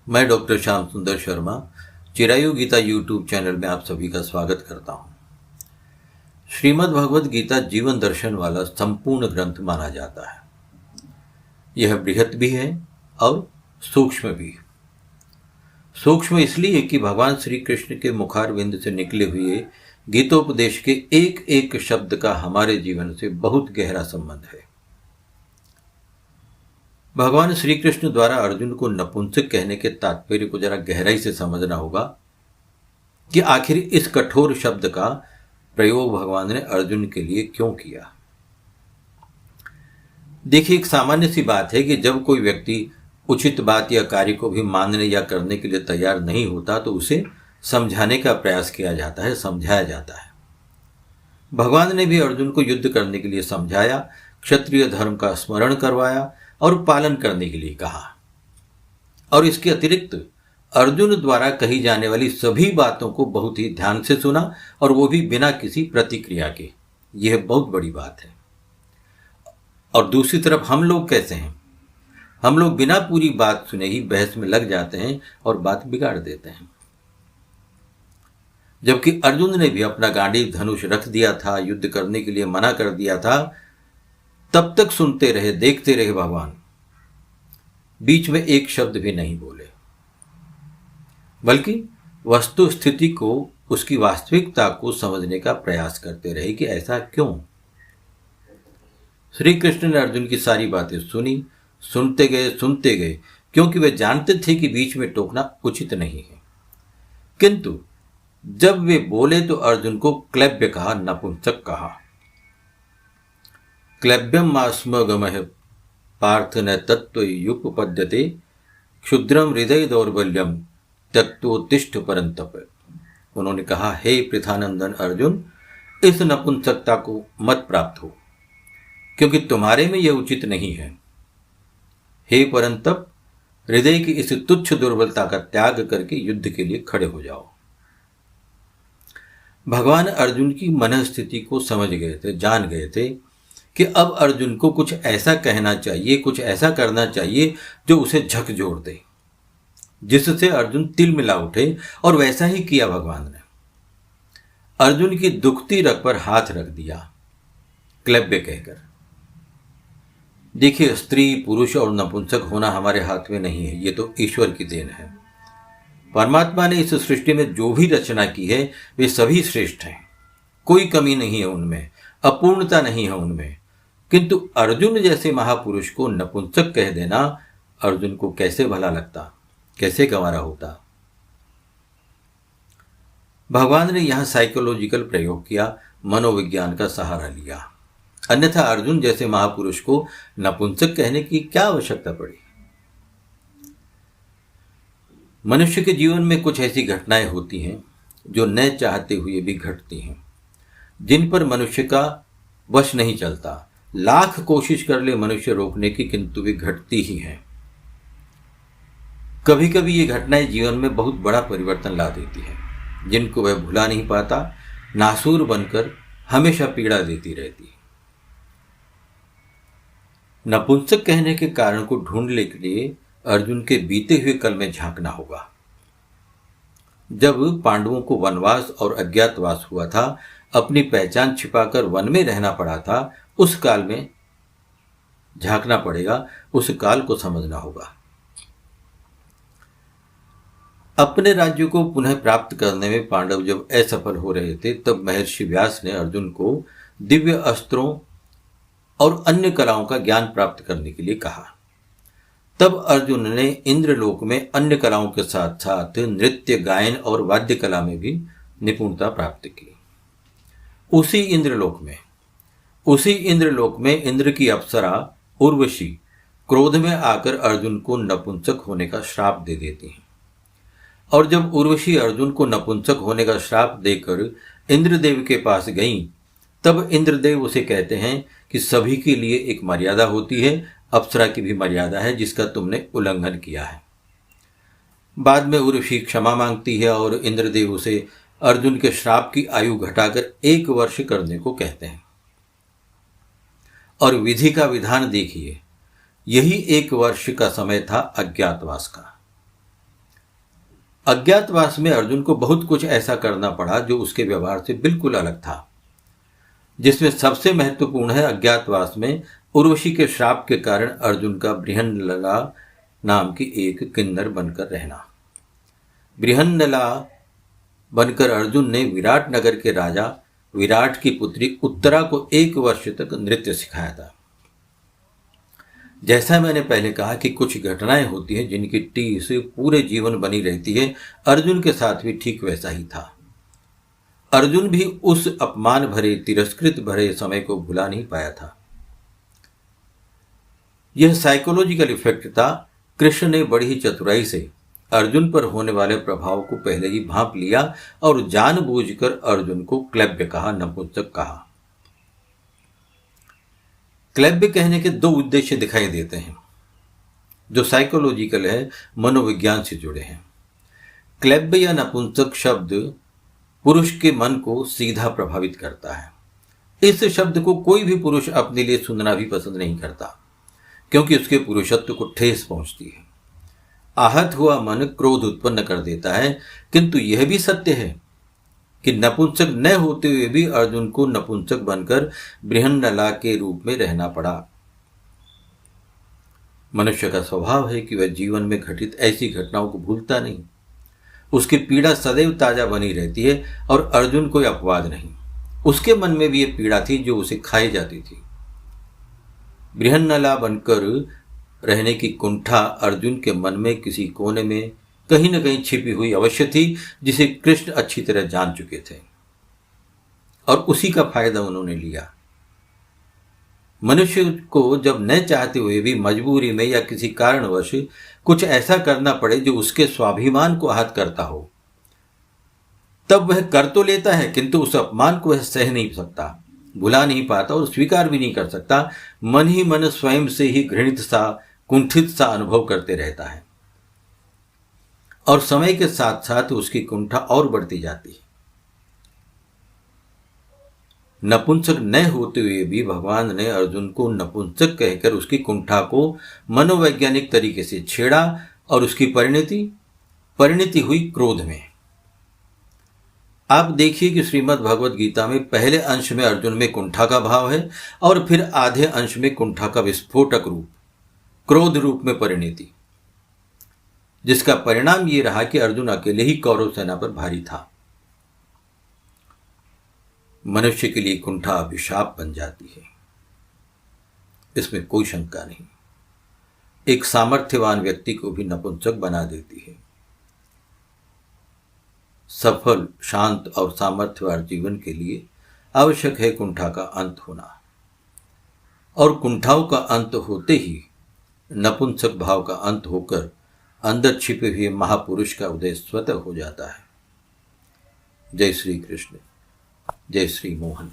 मैं डॉक्टर श्याम सुंदर Sharma Chirayu Gita YouTube channel में आप सभी का स्वागत करता हूं। श्रीमद् भगवद गीता जीवन दर्शन वाला संपूर्ण ग्रंथ माना जाता है। यह बृहत भी है और सूक्ष्म भी। सूक्ष्म इसलिए कि भगवान श्री कृष्ण के मुखारविंद से निकले हुए गीतोपदेश के एक एक शब्द का हमारे जीवन से बहुत गहरा संबंध है। भगवान श्री कृष्ण द्वारा अर्जुन को नपुंसक कहने के तात्पर्य को जरा गहराई से समझना होगा कि आखिर इस कठोर शब्द का प्रयोग भगवान ने अर्जुन के लिए क्यों किया। देखिए, एक सामान्य सी बात है कि जब कोई व्यक्ति उचित बात या कार्य को भी मानने या करने के लिए तैयार नहीं होता तो उसे समझाने का प्रयास किया जाता है, समझाया जाता है। भगवान ने भी अर्जुन को युद्ध करने के लिए समझाया, क्षत्रिय धर्म का स्मरण करवाया और पालन करने के लिए कहा। और इसके अतिरिक्त अर्जुन द्वारा कही जाने वाली सभी बातों को बहुत ही ध्यान से सुना और वो भी बिना किसी प्रतिक्रिया के। यह बहुत बड़ी बात है। और दूसरी तरफ हम लोग कैसे हैं? हम लोग बिना पूरी बात सुने ही बहस में लग जाते हैं और बात बिगाड़ देते हैं। जबकि अर्जुन ने भी अपना गांडीव धनुष रख दिया था, युद्ध करने के लिए मना कर दिया था, तब तक सुनते रहे, देखते रहे। भगवान बीच में एक शब्द भी नहीं बोले, बल्कि वस्तु स्थिति को, उसकी वास्तविकता को समझने का प्रयास करते रहे कि ऐसा क्यों। श्री कृष्ण ने अर्जुन की सारी बातें सुनी, सुनते गए, क्योंकि वे जानते थे कि बीच में टोकना उचित नहीं है। किंतु जब वे बोले तो अर्जुन को क्लैब्य कहा, नपुंसक कहा। क्लैब्यम मास्मगमः पार्थ न तत्त्वयुपपद्यते क्षुद्रम हृदय दौर्बल्यम त्यक्तोत्तिष्ठ परंतप। उन्होंने कहा, हे पृथानंदन अर्जुन, इस नपुंसकता को मत प्राप्त हो, क्योंकि तुम्हारे में यह उचित नहीं है। हे परंतप, हृदय की इस तुच्छ दुर्बलता का त्याग करके युद्ध के लिए खड़े हो जाओ। भगवान अर्जुन की मनस्थिति को समझ गए थे, जान गए थे कि अब अर्जुन को कुछ ऐसा कहना चाहिए, कुछ ऐसा करना चाहिए जो उसे झकझोर दे, जिससे अर्जुन तिलमिला उठे। और वैसा ही किया भगवान ने। अर्जुन की दुखती रग पर हाथ रख दिया, क्लैब्य कहकर। देखिए, स्त्री, पुरुष और नपुंसक होना हमारे हाथ में नहीं है, ये तो ईश्वर की देन है। परमात्मा ने इस सृष्टि में जो भी रचना की है वे सभी श्रेष्ठ हैं, कोई कमी नहीं है उनमें, अपूर्णता नहीं है उनमें। किंतु अर्जुन जैसे महापुरुष को नपुंसक कह देना अर्जुन को कैसे भला लगता, कैसे गंवारा होता। भगवान ने यहां साइकोलॉजिकल प्रयोग किया, मनोविज्ञान का सहारा लिया। अन्यथा अर्जुन जैसे महापुरुष को नपुंसक कहने की क्या आवश्यकता पड़ी। मनुष्य के जीवन में कुछ ऐसी घटनाएं होती हैं जो न चाहते हुए भी घटती हैं, जिन पर मनुष्य का वश नहीं चलता। लाख कोशिश कर ले मनुष्य रोकने की, किंतु वे घटती ही हैं। कभी कभी ये घटनाएं जीवन में बहुत बड़ा परिवर्तन ला देती हैं, जिनको वह भुला नहीं पाता, नासूर बनकर हमेशा पीड़ा देती रहती है। नपुंसक कहने के कारण को ढूंढने के लिए अर्जुन के बीते हुए कल में झांकना होगा। जब पांडवों को वनवास और अज्ञातवास हुआ था, अपनी पहचान छिपाकर वन में रहना पड़ा था, उस काल में झांकना पड़ेगा, उस काल को समझना होगा। अपने राज्य को पुनः प्राप्त करने में पांडव जब असफल हो रहे थे, तब महर्षि व्यास ने अर्जुन को दिव्य अस्त्रों और अन्य कलाओं का ज्ञान प्राप्त करने के लिए कहा। तब अर्जुन ने इंद्रलोक में अन्य कलाओं के साथ साथ नृत्य, गायन और वाद्य कला में भी निपुणता प्राप्त की। उसी इंद्रलोक में इंद्र की अप्सरा उर्वशी क्रोध में आकर अर्जुन को नपुंसक होने का श्राप दे देती हैं। और जब उर्वशी अर्जुन को नपुंसक होने का श्राप देकर इंद्रदेव के पास गईं, तब इंद्रदेव उसे कहते हैं कि सभी के लिए एक मर्यादा होती है, अप्सरा की भी मर्यादा है, जिसका तुमने उल्लंघन किया है। बाद में उर्वशी क्षमा मांगती है और इंद्रदेव उसे अर्जुन के श्राप की आयु घटाकर 1 वर्ष करने को कहते हैं। और विधि का विधान देखिए, यही 1 वर्ष का समय था अज्ञातवास का। अज्ञातवास में अर्जुन को बहुत कुछ ऐसा करना पड़ा जो उसके व्यवहार से बिल्कुल अलग था, जिसमें सबसे महत्वपूर्ण है अज्ञातवास में उर्वशी के श्राप के कारण अर्जुन का बृहन्नला नाम की एक किन्नर बनकर रहना। बृहन्नला बनकर अर्जुन ने विराट नगर के राजा विराट की पुत्री उत्तरा को 1 वर्ष तक नृत्य सिखाया था। जैसा मैंने पहले कहा कि कुछ घटनाएं होती हैं जिनकी टीस पूरे जीवन बनी रहती है, अर्जुन के साथ भी ठीक वैसा ही था। अर्जुन भी उस अपमान भरे तिरस्कृत भरे समय को भुला नहीं पाया था। यह साइकोलॉजिकल इफेक्ट था। कृष्ण ने बड़ी ही चतुराई से अर्जुन पर होने वाले प्रभाव को पहले ही भांप लिया और जानबूझकर अर्जुन को क्लैब्य कहा, नपुंसक कहा। क्लैब्य कहने के 2 उद्देश्य दिखाई देते हैं जो साइकोलॉजिकल है, मनोविज्ञान से जुड़े हैं। क्लैब्य या नपुंसक शब्द पुरुष के मन को सीधा प्रभावित करता है। इस शब्द को कोई भी पुरुष अपने लिए सुनना भी पसंद नहीं करता, क्योंकि उसके पुरुषत्व को ठेस पहुंचती है। आहत हुआ मन क्रोध उत्पन्न कर देता है, किंतु यह भी सत्य है कि नपुंसक न होते हुए भी अर्जुन को नपुंसक बनकर बृहन्नला के रूप में रहना पड़ा। मनुष्य का स्वभाव है कि वह जीवन में घटित ऐसी घटनाओं को भूलता नहीं। उसकी पीड़ा सदैव ताजा बनी रहती है और अर्जुन कोई अपवाद नहीं। उसके मन में भी यह पीड़ा थी जो उसे खाई जाती थी। बृहन्नला बनकर रहने की कुंठा अर्जुन के मन में किसी कोने में कहीं न कहीं छिपी हुई अवश्य थी, जिसे कृष्ण अच्छी तरह जान चुके थे और उसी का फायदा उन्होंने लिया। मनुष्य को जब न चाहते हुए भी मजबूरी में या किसी कारणवश कुछ ऐसा करना पड़े जो उसके स्वाभिमान को आहत करता हो, तब वह कर तो लेता है, किंतु उस अपमान को वह सह नहीं सकता, भुला नहीं पाता और स्वीकार भी नहीं कर सकता। मन ही मन स्वयं से ही घृणित सा, कुंठित सा अनुभव करते रहता है और समय के साथ साथ उसकी कुंठा और बढ़ती जाती है। नपुंसक न होते हुए भी भगवान ने अर्जुन को नपुंसक कहकर उसकी कुंठा को मनोवैज्ञानिक तरीके से छेड़ा और उसकी परिणति हुई क्रोध में। आप देखिए कि श्रीमद् भगवद गीता में पहले अंश में अर्जुन में कुंठा का भाव है और फिर आधे अंश में कुंठा का विस्फोटक रूप, क्रोध रूप में परिणति, जिसका परिणाम ये रहा कि अर्जुन अकेले ही कौरव सेना पर भारी था। मनुष्य के लिए कुंठा अभिशाप बन जाती है, इसमें कोई शंका नहीं। एक सामर्थ्यवान व्यक्ति को भी नपुंसक बना देती है। सफल, शांत और सामर्थ्यवान जीवन के लिए आवश्यक है कुंठा का अंत होना, और कुंठाओं का अंत होते ही नपुंसक भाव का अंत होकर अंदर छिपे हुए महापुरुष का उदय स्वतः हो जाता है। जय श्री कृष्ण, जय श्री मोहन।